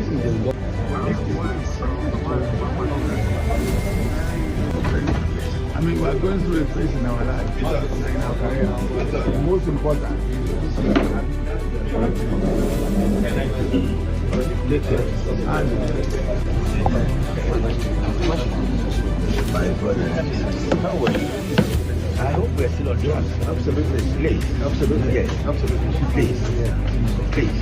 I mean, we are going through a phase in our life, in our career. The most important is I hope we're still on track. Absolutely. Please. Absolutely. Yes. Absolutely. Please. Please.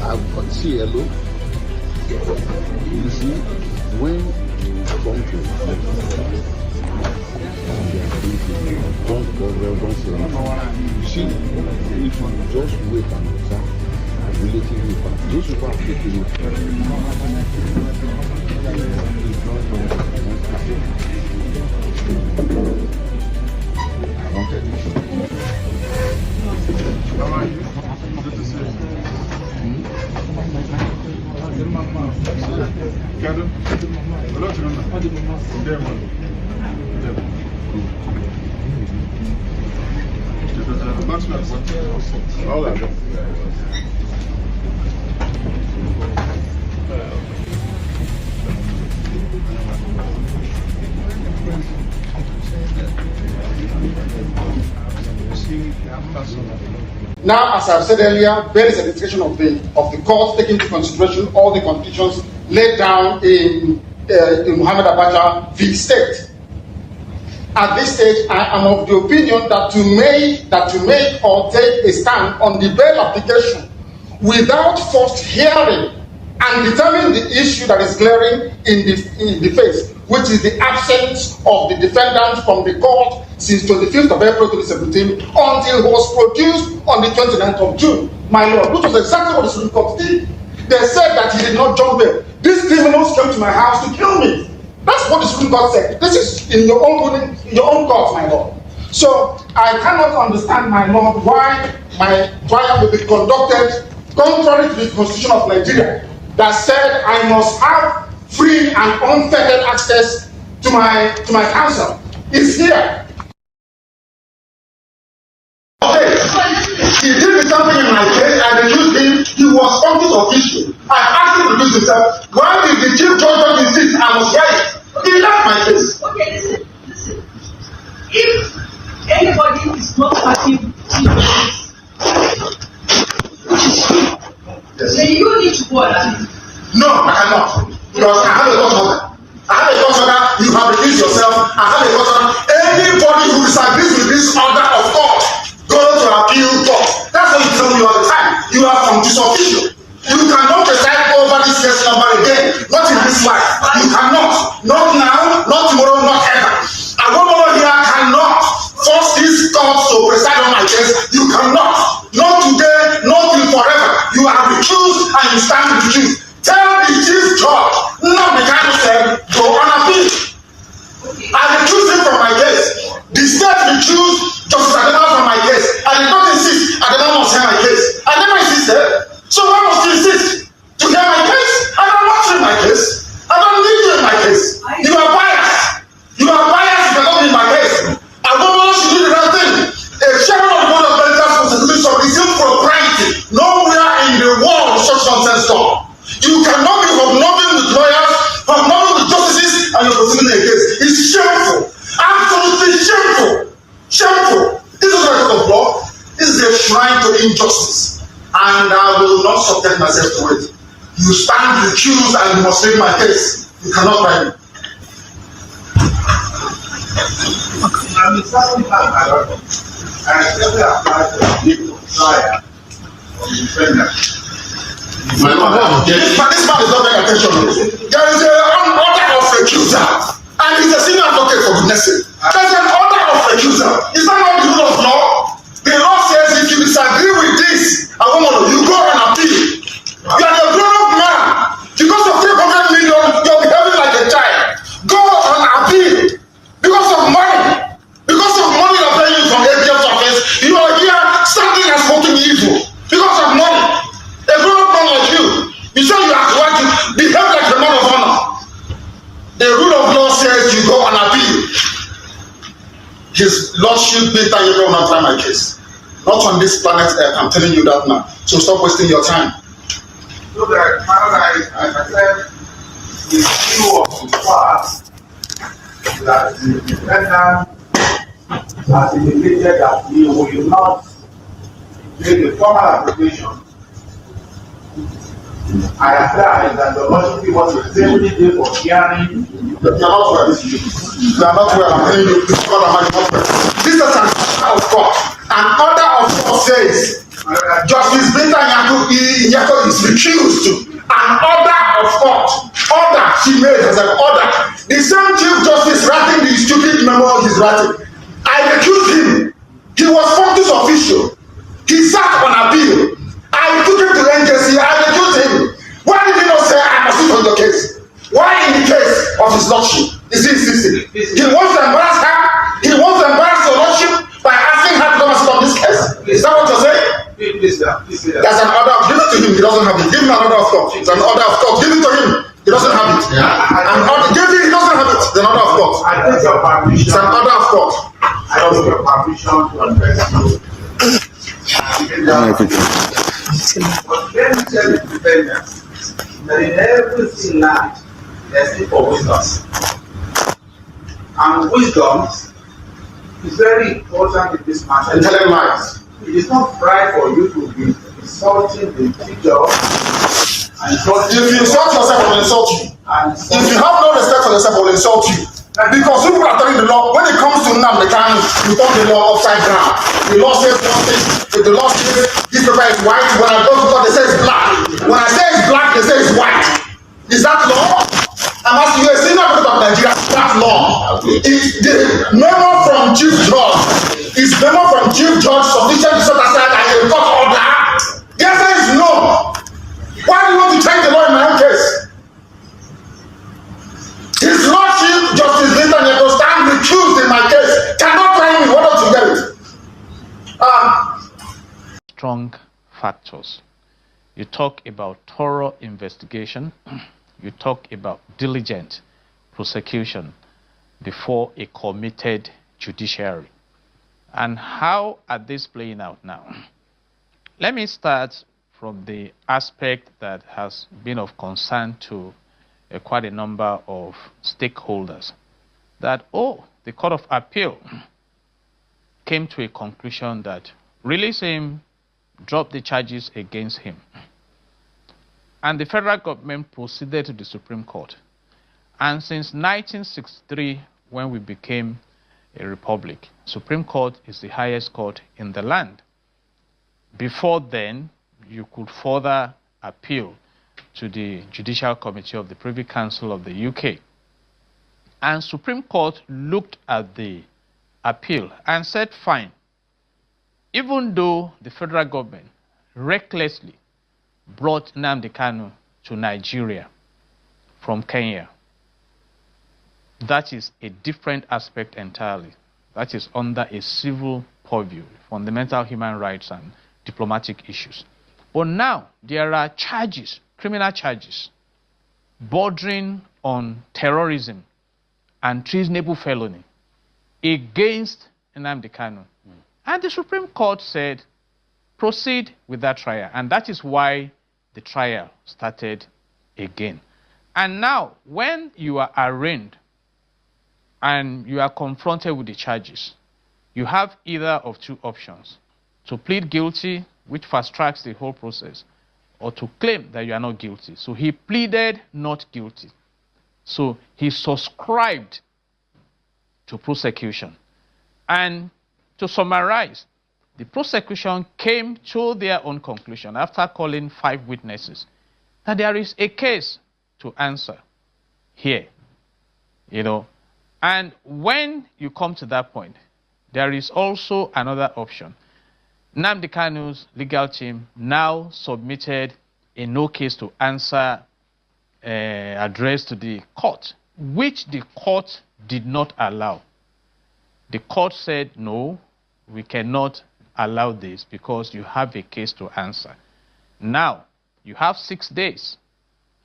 I've got CLO. You see, when you come to don't say anything. You see, if you just wait and observe, relatively fast, those people are taking it. I wanted it. How are you? Good to see you. Kanu? Hello, Now, as I've said earlier, there is a dedication of the court taking into consideration all the conditions laid down in Muhammad Abacha v. State. At this stage, I am of the opinion that to make or take a stand on the bail application without first hearing and determine the issue that is glaring in the face, which is the absence of the defendant from the court since 25th of April 2017 until he was produced on the 29th of June. My lord, which was exactly what the Supreme Court did. They said that he did not jump bail. These criminals came to my house to kill me. That's what the Supreme Court said. This is in your own court, my lord. So I cannot understand, my lord, why my trial will be conducted contrary to the Constitution of Nigeria that said I must have free and unfettered access to my counsel. Is here. Okay. He did something in my case, I refused him. He was something official. I asked him to do himself. Why did the chief judge insist I must hear it? He left my case. Okay, listen. If anybody is not happy with this, yes, then you need to go and no, I cannot. Because I have a court order. You have refused yourself. I have a court order. Anybody who disagrees with this order of court, go to appeal court. That's what you tell me all the time. You are from this official. You cannot preside over this case number again. Not in this life. You cannot. Not now, not tomorrow, not ever. I don't know here cannot force this court to preside on my case. You cannot. Not today, not till forever. You are recused and you stand recused. Tell the chief judge, Nnamdi Kanu said, go on appeal. I recused him from my case. The state recused Justice Adema from my case. I did not insist Adema must hear my case. I never insisted. So why must you insist to hear my case? I don't want you in my case. I don't need you in my case. You are biased. You are biased. You cannot be in my case. I don't want you to do the right thing. A chairman of the board of directors constitution of resume propriety. Nowhere in the world such nonsense law. You cannot be hobnobbing with lawyers, hobnobbing with justices, and you're proceeding a case. It's shameful. Absolutely shameful. Shameful. This is a record of law. This is a shrine to injustice. And I will not subject myself to it. You stand recused and you must take my case. You cannot write me. I'm exactly like my lord. I accidentally applied for a legal trial of the defendant. My lord, this man is not paying attention. There is an order of recusal, and he's a senior advocate for goodness sake. There's an order of recusal. Is that not the rule of law? The law says if you disagree with this, you go and appeal. You are a grown-up man. Because of 300 million, you're behaving like a child. Go and appeal. Because of money you're paying you from ATM's office, you Lordship Peter, you will not try my case. Not on this planet Earth, I'm telling you that now. So stop wasting your time. So that paradise, as I said, is view of the past that the defendant has indicated that he will not make a formal application. I apply that the Lordship was a 70-day for hearing. You are not well. You are not well. I'm telling you, this is God Almighty not well. This is an order of God. An order of God says, Justice Peter Nyako is recused. An order of God. Order she made as an order. The same Chief Justice writing the stupid memo he's writing. I recused him. He was functus official. He sat on appeal. I took him to NJC. I recused him. Why did he not say I must sit on your case? Why in the case of his lordship is he insisting? He wants to embarrass her. He wants to embarrass your lordship by asking her to come and sit on this case. Is that what you're saying? Please, There's an order. Give it to him. He doesn't have it. Give him an order of court. It's an order of court. Give it to him. He doesn't have it. An order. Give it. He doesn't have it. It's an order of court. I take your permission. It's an order of court. I take your permission to address you. But let me tell the defendant that in every sin life, there's need for wisdom. And wisdom is very important in this matter. And tell him lies. It is not right for you to be insulting the teacher and insulting. If you insult yourself, I will insult you. If you have no respect for yourself, I will insult you. Because people are telling the law, when it comes to Nnamdi Kanu, you turn the law upside down. The law says one thing, if the law says this paper is white, when I go to court, they say it's black. When I say it's black, they say it's white. Is that law? I'm asking you, a senior advocate of Nigeria, that law. Is the memo from Chief Judge, is memo from Chief Judge sufficient to set aside a court order? The answer is no. Why do you want to change the law in my own case? His Lordship, Justice Peter Nyako, stand recused in my case. Cannot try me. Why don't you get it? Strong factors. You talk about thorough investigation. You talk about diligent prosecution before a committed judiciary. And how are these playing out now? Let me start from the aspect that has been of concern to quite a number of stakeholders, that, the Court of Appeal came to a conclusion that release him, drop the charges against him. And the federal government proceeded to the Supreme Court. And since 1963, when we became a republic, Supreme Court is the highest court in the land. Before then, you could further appeal to the Judicial Committee of the Privy Council of the UK. And Supreme Court looked at the appeal and said, fine, even though the federal government recklessly brought Nnamdi Kanu to Nigeria from Kenya, that is a different aspect entirely. That is under a civil purview, fundamental human rights and diplomatic issues. But now there are charges, criminal charges, bordering on terrorism and treasonable felony against Nnamdi Kanu. And the Supreme Court said, proceed with that trial. And that is why the trial started again. And now, when you are arraigned and you are confronted with the charges, you have either of two options: to plead guilty, which fast tracks the whole process, or to claim that you are not guilty. So he pleaded not guilty. So he subscribed to prosecution. And to summarize, the prosecution came to their own conclusion after calling 5 witnesses that there is a case to answer here, And when you come to that point, there is also another option. Nnamdi Kanu's legal team now submitted a no case to answer address to the court, which the court did not allow. The court said, no, we cannot allow this because you have a case to answer. Now, you have 6 days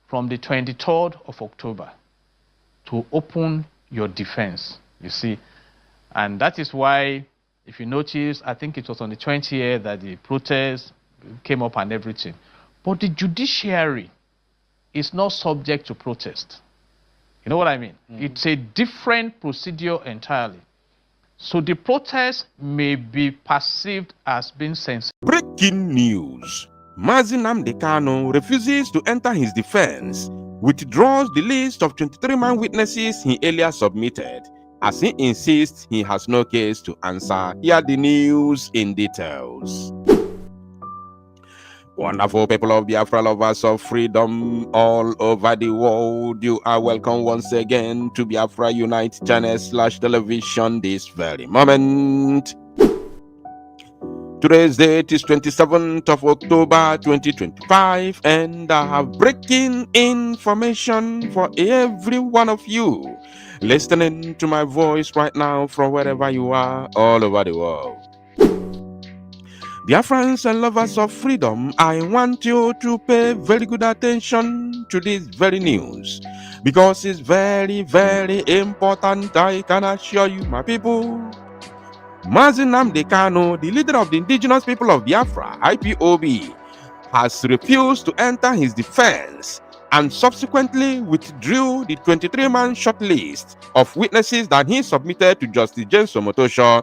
from the 23rd of October to open your defense, you see. And that is why, if you notice, I think it was on the 20th that the protest came up and everything. But the judiciary is not subject to protest. You know what I mean? It's a different procedure entirely. So the protest may be perceived as being sensitive. Breaking news. Nnamdi Kanu refuses to enter his defense, withdraws the list of 23-man witnesses he earlier submitted, as he insists he has no case to answer. Hear the news in details. Wonderful people of Biafra, lovers of freedom all over the world, you are welcome once again to Biafra Unite channel/television this very moment. Today's date is 27th of October 2025, and I have breaking information for every one of you listening to my voice right now from wherever you are all over the world. Dear friends and lovers of freedom, I want you to pay very good attention to this very news, because it's very, very important. I can assure you, my people. Nnamdi Kanu, the leader of the indigenous people of Biafra, IPOB, has refused to enter his defense and subsequently withdrew the 23-man shortlist of witnesses that he submitted to Justice James Omotosho,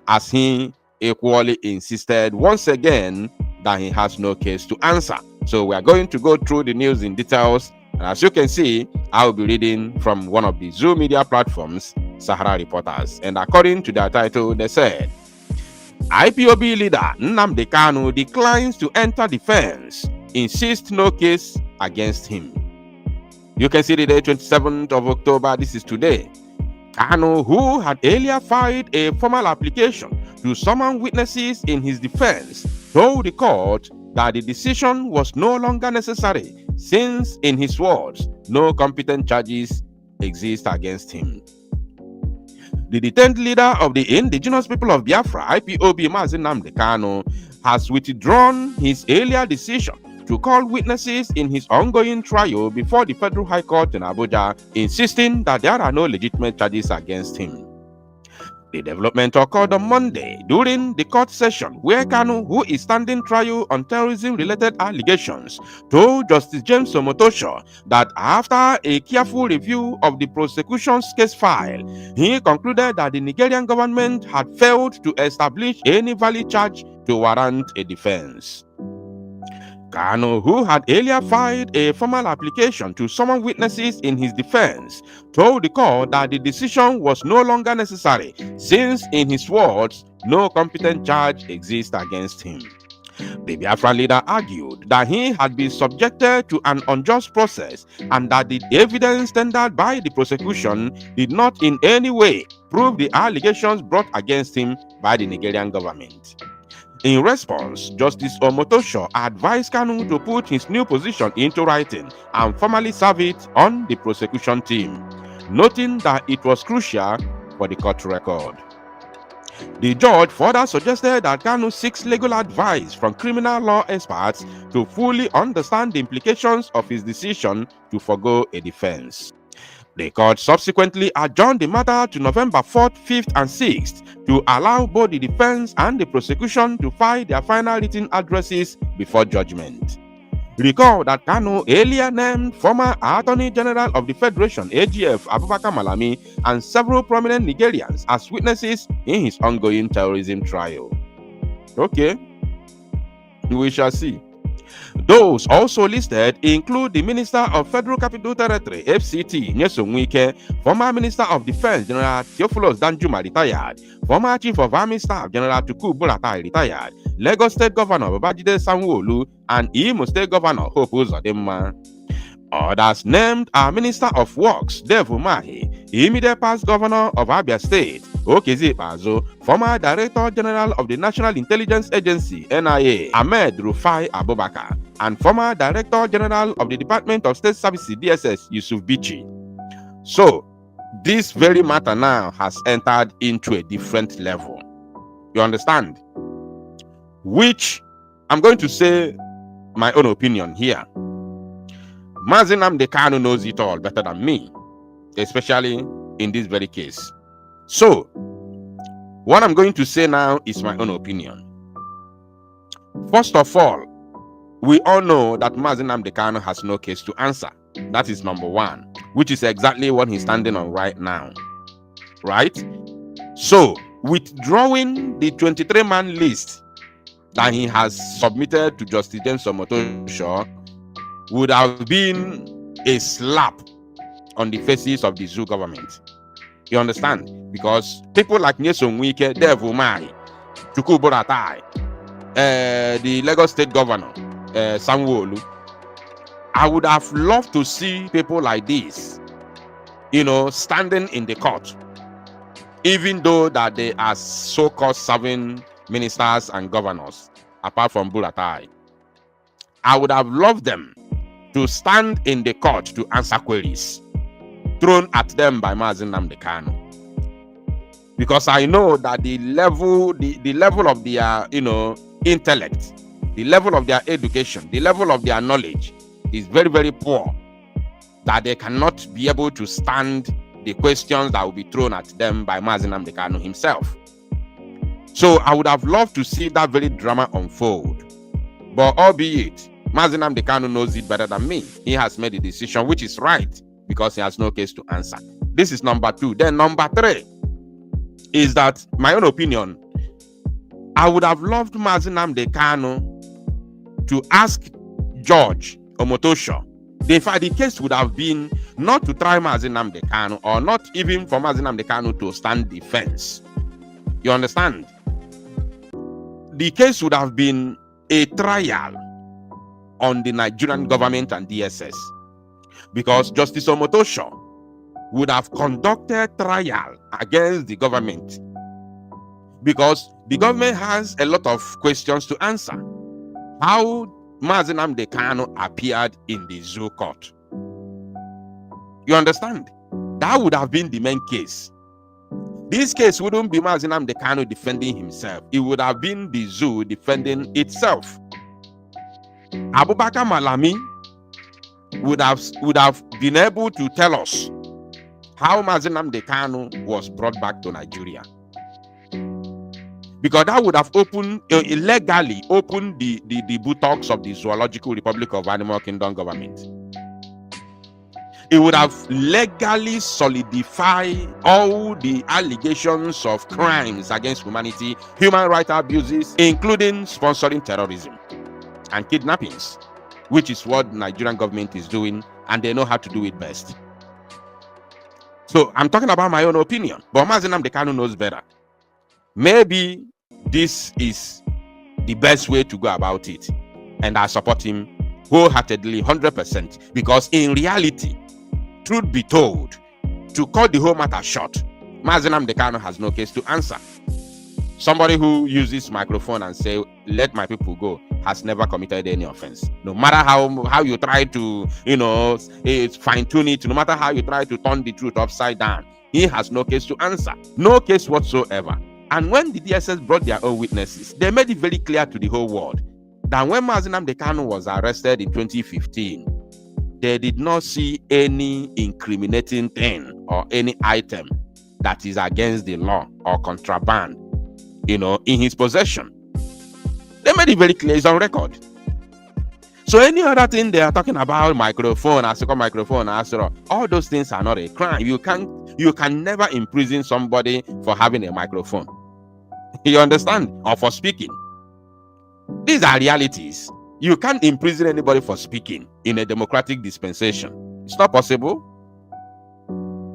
as he equally insisted once again that he has no case to answer. So we are going to go through the news in details, and as you can see, I will be reading from one of the Zoom media platforms, Sahara Reporters, and according to their title, they said, IPOB leader Nnamdi Kanu declines to enter defense, insists no case against him. You can see the day 27th of October, this is today. Kanu, who had earlier filed a formal application to summon witnesses in his defense, told the court that the decision was no longer necessary since, in his words, no competent charges exist against him. The detained leader of the indigenous people of Biafra, IPOB, Nnamdi Kanu, has withdrawn his earlier decision to call witnesses in his ongoing trial before the Federal High Court in Abuja, insisting that there are no legitimate charges against him. The development occurred on Monday during the court session where Kanu, who is standing trial on terrorism-related allegations, told Justice James Omotosho that after a careful review of the prosecution's case file, he concluded that the Nigerian government had failed to establish any valid charge to warrant a defense. Kanu, who had earlier filed a formal application to summon witnesses in his defense, told the court that the decision was no longer necessary since, in his words, no competent charge exists against him. The Biafra leader argued that he had been subjected to an unjust process and that the evidence tendered by the prosecution did not in any way prove the allegations brought against him by the Nigerian government. In response, Justice Omotosho advised Kanu to put his new position into writing and formally serve it on the prosecution team, noting that it was crucial for the court record. The judge further suggested that Kanu seeks legal advice from criminal law experts to fully understand the implications of his decision to forgo a defense. The court subsequently adjourned the matter to November 4th, 5th, and 6th to allow both the defense and the prosecution to file their final written addresses before judgment. Recall that Kanu earlier named former Attorney General of the Federation, AGF, Abubakar Malami, and several prominent Nigerians as witnesses in his ongoing terrorism trial. Okay, we shall see. Those also listed include the Minister of Federal Capital Territory, FCT, Nyesom Wike, former Minister of Defense, General Theophilus Danjuma, retired, former Chief of Army Staff, General Tukur Buratai, retired, Lagos State Governor Babajide Sanwo-Olu, and Imo State Governor Hope Uzodinma. Others named are Minister of Works, Dave Umahi, immediate past Governor of Abia State, Okezi Bazo, former Director General of the National Intelligence Agency, NIA, Ahmed Rufai Abubakar, and former Director General of the Department of State Services, DSS, Yusuf Bichi. So, this very matter now has entered into a different level. You understand? Which, I'm going to say my own opinion here. Nnamdi Kanu knows it all better than me, especially in this very case. So, What I'm going to say now is my own opinion. First of all, we all know that Mazi Nnamdi Kanu has no case to answer. That is number one, which is exactly what he's standing on right now. Right? So, withdrawing the 23-man list that he has submitted to Justice James Omotosho would have been a slap on the faces of the Zoo government. You understand? Because people like Nyesom Wike, Devu Mai, Chukwu Boratai, the Lagos State Governor, Sanwo-Olu, I would have loved to see people like this, standing in the court, even though that they are so-called serving ministers and governors, apart from Buratai. I would have loved them to stand in the court to answer queries thrown at them by Mazi Nnamdi Kanu. Because I know that the level of their, intellect, the level of their education, the level of their knowledge is very, very poor, that they cannot be able to stand the questions that will be thrown at them by Mazi Nnamdi Kanu himself. So I would have loved to see that very drama unfold. But albeit, Mazi Nnamdi Kanu knows it better than me. He has made a decision which is right because he has no case to answer. This is number two. Then number three is that, my own opinion, I would have loved Mazi Nnamdi Kanu to ask Judge Omotosho. In fact, the case would have been not to try Mazi Nnamdi Kanu, or not even for Mazi Nnamdi Kanu to stand defense. You understand? The case would have been a trial on the Nigerian government and DSS, because Justice Omotosho would have conducted trial against the government, because the government has a lot of questions to answer. How Mazi Nnamdi Kanu appeared in the Zoo court. You understand? That would have been the main case. This case wouldn't be Mazi Nnamdi Kanu defending himself. It would have been the Zoo defending itself. Abubakar Malami would have been able to tell us how Mazi Nnamdi Kanu was brought back to Nigeria. Because that would have illegally opened the buttocks of the Zoological Republic of Animal Kingdom government. It would have legally solidified all the allegations of crimes against humanity, human rights abuses, including sponsoring terrorism and kidnappings, which is what the Nigerian government is doing, and they know how to do it best. So I'm talking about my own opinion, but Mazi Nnamdi Kanu knows better. Maybe this is the best way to go about it, and I support him wholeheartedly, 100%, because in reality, truth be told, to cut the whole matter short, Mazi Nnamdi Kanu has no case to answer. Somebody who uses microphone and say, "Let my people go," has never committed any offense. No matter how you try to, fine-tune it, no matter how you try to turn the truth upside down, he has no case to answer. No case whatsoever. And when the DSS brought their own witnesses, they made it very clear to the whole world that when Mazi Nnamdi Kanu was arrested in 2015, they did not see any incriminating thing or any item that is against the law or contraband, in his possession. They made it very clear, it's on record. So any other thing they are talking about, microphone, all those things are not a crime. You can never imprison somebody for having a microphone. You understand? Or for speaking. These are realities. You can't imprison anybody for speaking in a democratic dispensation. It's not possible.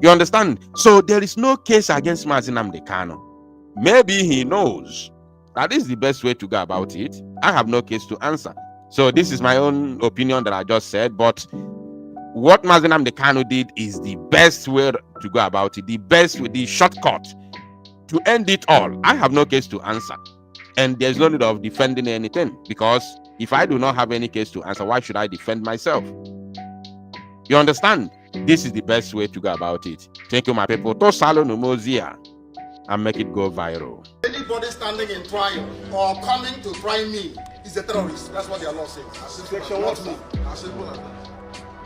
You understand? So there is no case against Mazi Nnamdi Kanu. Maybe he knows that is the best way to go about it. I have no case to answer. So this is my own opinion that I just said. But what Mazi Nnamdi Kanu did is the best way to go about it. The best with the shortcut to end it all. I have no case to answer. And there's no need of defending anything. Because if I do not have any case to answer, why should I defend myself? You understand? This is the best way to go about it. Thank you, my people. To salo numozia and make it go viral. Anybody standing in trial or coming to try me is a terrorist. That's what their law says. Section what me?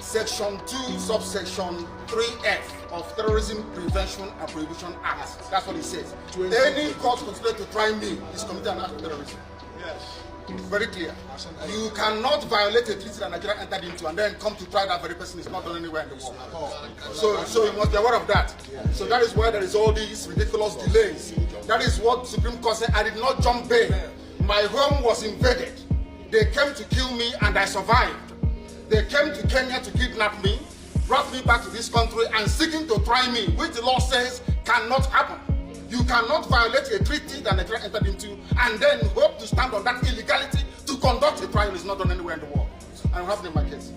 Section 2, subsection 3F of Terrorism Prevention and Prohibition Act. That's what it says. Any court considered to try me is committing an act of terrorism. Yes. Very clear. You cannot violate a treaty that Nigeria entered into and then come to try that very person. Is not done anywhere in the world. So you must be aware of that. So that is why there is all these ridiculous delays. That is what Supreme Court said. I did not jump bail. My home was invaded. They came to kill me and I survived. They came to Kenya to kidnap me, brought me back to this country and seeking to try me, which the law says cannot happen. You cannot violate a treaty that Nigeria entered into and then hope to stand on that illegality to conduct a trial. Is not done anywhere in the world. I'm having in my case.